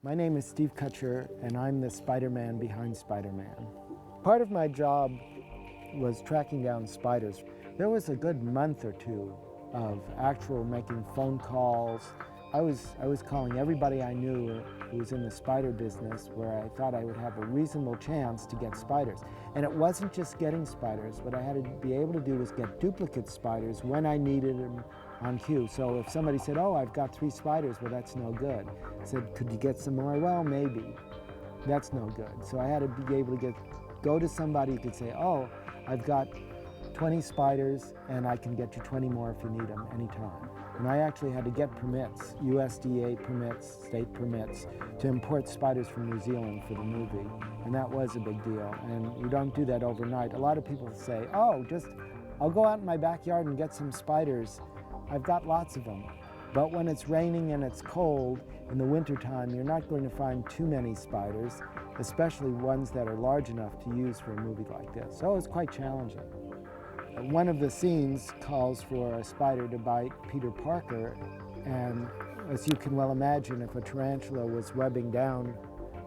My name is Steve Kutcher, and I'm the Spider-Man behind Spider-Man. Part of my job was tracking down spiders. There was a good month or two of actual making phone calls. I was calling everybody I knew who was in the spider business where I thought I would have a reasonable chance to get spiders. And it wasn't just getting spiders. What I had to be able to do was get duplicate spiders when I needed them on cue. So if somebody said, oh, I've got 3 spiders, well, that's no good. I said, could you get some more? Well, maybe. That's no good. So I had to be able to go to somebody who could say, oh, I've got 20 spiders and I can get you 20 more if you need them anytime. And I actually had to get permits, USDA permits, state permits, to import spiders from New Zealand for the movie. And that was a big deal. And you don't do that overnight. A lot of people say, oh, I'll go out in my backyard and get some spiders. I've got lots of them. But when it's raining and it's cold in the wintertime, you're not going to find too many spiders, especially ones that are large enough to use for a movie like this. So it's quite challenging. One of the scenes calls for a spider to bite Peter Parker, and as you can well imagine, if a tarantula was webbing down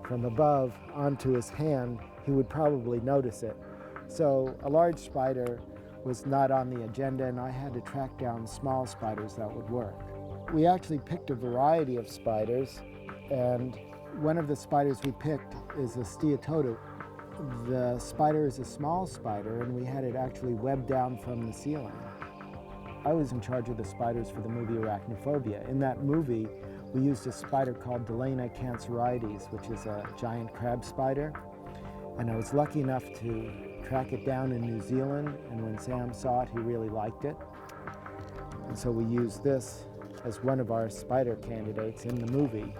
from above onto his hand, he would probably notice it. So a large spider was not on the agenda, and I had to track down small spiders that would work. We actually picked a variety of spiders, and one of the spiders we picked is a Steatoda. The spider is a small spider, and we had it actually webbed down from the ceiling. I was in charge of the spiders for the movie Arachnophobia. In that movie, we used a spider called Delaina canceroides, which is a giant crab spider. And I was lucky enough to track it down in New Zealand, and when Sam saw it, he really liked it. And so we used this as one of our spider candidates in the movie.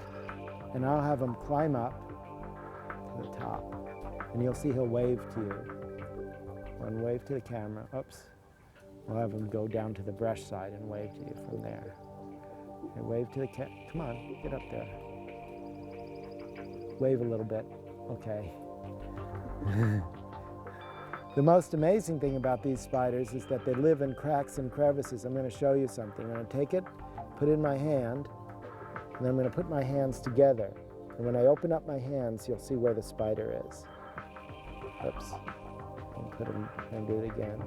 And I'll have him climb up to the top. And you'll see he'll wave to you. One wave to the camera. Oops. We'll have him go down to the brush side and wave to you from there. And wave to the come on, get up there. Wave a little bit. Okay. The most amazing thing about these spiders is that they live in cracks and crevices. I'm going to show you something. I'm going to take it, put it in my hand, and then I'm going to put my hands together. And when I open up my hands, you'll see where the spider is. Oops, and put them, and do it again.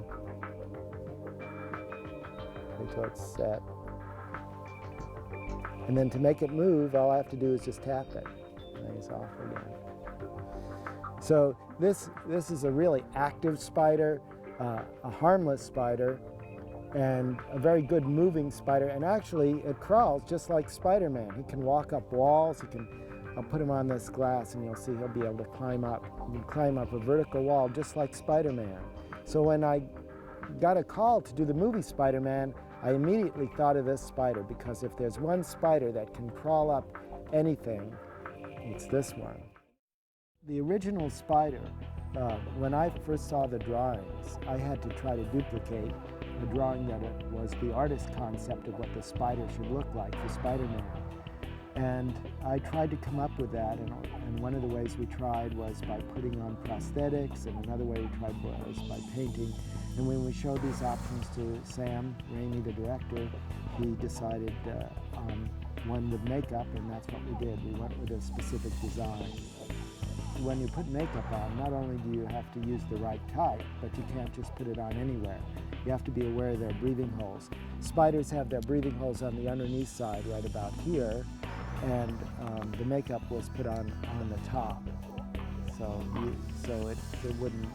Until it's set. And then to make it move, all I have to do is just tap it. And it's off again. So this is a really active spider, a harmless spider, and a very good moving spider. And actually, it crawls just like Spider-Man. He can walk up walls. I'll put him on this glass and you'll see he'll be able to climb up. He can climb up a vertical wall just like Spider-Man. So when I got a call to do the movie Spider-Man, I immediately thought of this spider, because if there's one spider that can crawl up anything, it's this one. The original spider, when I first saw the drawings, I had to try to duplicate the drawing that was the artist's concept of what the spider should look like for Spider-Man. And I tried to come up with that, and one of the ways we tried was by putting on prosthetics, and another way we tried was by painting. And when we showed these options to Sam Raimi, the director, he decided on one with makeup, and that's what we did. We went with a specific design. When you put makeup on, not only do you have to use the right type, but you can't just put it on anywhere. You have to be aware of their breathing holes. Spiders have their breathing holes on the underneath side, right about here, and the makeup was put on the top, so it wouldn't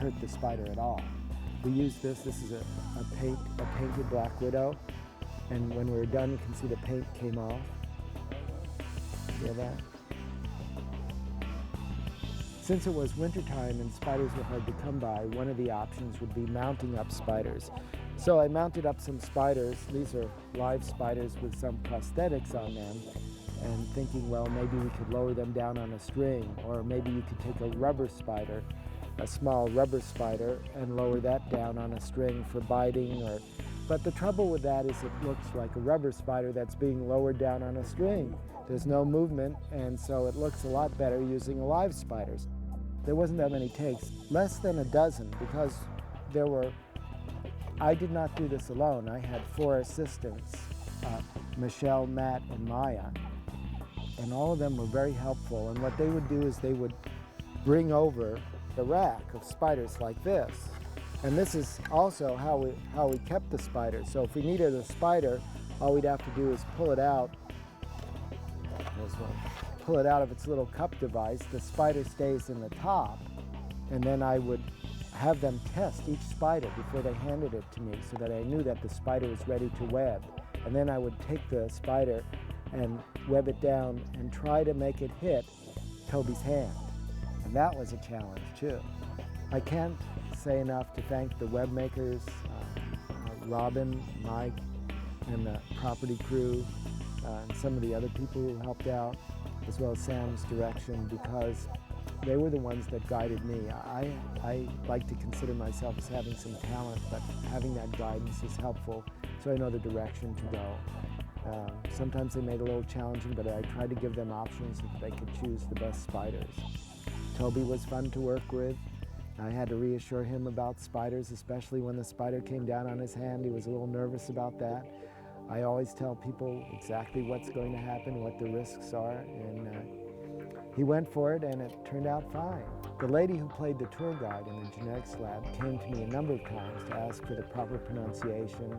hurt the spider at all. We used this is a painted Black Widow, and when we were done, you can see the paint came off. Hear that? Since it was wintertime and spiders were hard to come by, one of the options would be mounting up spiders. So I mounted up some spiders. These are live spiders with some prosthetics on them, and thinking, well, maybe we could lower them down on a string, or maybe you could take a rubber spider, a small rubber spider, and lower that down on a string for biting. But the trouble with that is it looks like a rubber spider that's being lowered down on a string. There's no movement, and so it looks a lot better using live spiders. There wasn't that many takes, less than a dozen, because I did not do this alone. I had 4 assistants, Michelle, Matt, and Maya. and all of them were very helpful. And what they would do is they would bring over the rack of spiders like this. And this is also how we kept the spider. So if we needed a spider, all we'd have to do is pull it out. This one. Pull it out of its little cup device. The spider stays in the top, and then I would have them test each spider before they handed it to me so that I knew that the spider was ready to web. And then I would take the spider and web it down and try to make it hit Toby's hand. And that was a challenge too. I can't say enough to thank the web makers, Robin, Mike, and the property crew, and some of the other people who helped out, as well as Sam's direction, because they were the ones that guided me. I like to consider myself as having some talent, but having that guidance is helpful, so I know the direction to go. Sometimes they made it a little challenging, but I tried to give them options so that they could choose the best spiders. Toby was fun to work with. I had to reassure him about spiders, especially when the spider came down on his hand. He was a little nervous about that. I always tell people exactly what's going to happen, what the risks are, and he went for it, and it turned out fine. The lady who played the tour guide in the genetics lab came to me a number of times to ask for the proper pronunciation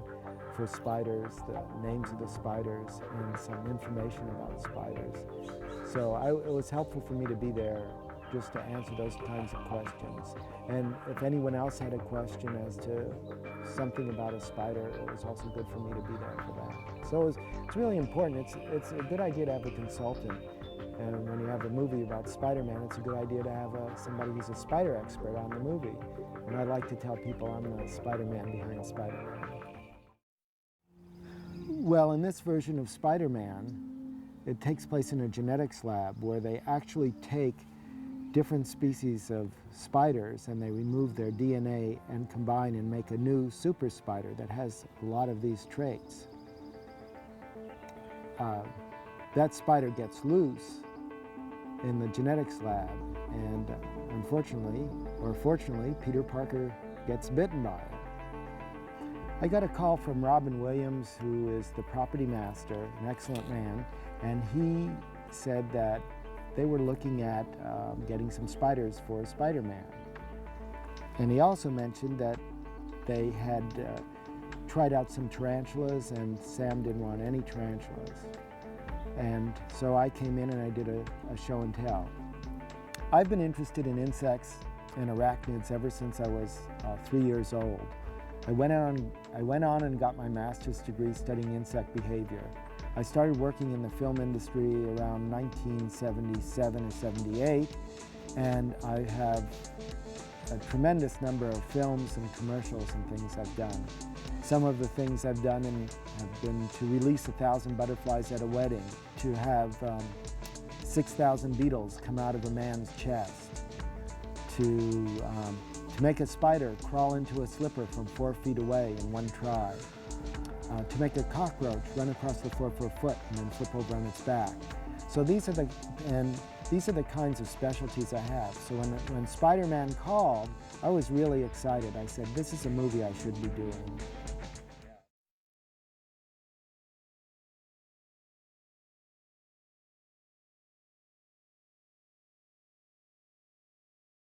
for spiders, the names of the spiders, and some information about spiders. So it was helpful for me to be there just to answer those kinds of questions. And if anyone else had a question as to something about a spider, it was also good for me to be there for that. So it's really important. It's a good idea to have a consultant. And when you have a movie about Spider-Man, it's a good idea to have somebody who's a spider expert on the movie. And I like to tell people I'm the Spider-Man behind Spider-Man. Well, in this version of Spider-Man, it takes place in a genetics lab where they actually take different species of spiders and they remove their DNA and combine and make a new super spider that has a lot of these traits. That spider gets loose in the genetics lab, and unfortunately, or fortunately, Peter Parker gets bitten by it. I got a call from Robin Williams, who is the property master, an excellent man, and he said that they were looking at getting some spiders for Spider-Man. And he also mentioned that they had tried out some tarantulas, and Sam didn't want any tarantulas. And so I came in and I did a show and tell. I've been interested in insects and arachnids ever since I was 3 years old. I went on and got my master's degree studying insect behavior. I started working in the film industry around 1977 or 78, and I have a tremendous number of films and commercials and things I've done. Some of the things I've done have been to release 1,000 butterflies at a wedding, to have 6,000 beetles come out of a man's chest, to make a spider crawl into a slipper from 4 feet away in one try, to make a cockroach run across the floor for a foot and then flip over on its back. So these are the kinds of specialties I have. So when Spider-Man called, I was really excited. I said, this is a movie I should be doing.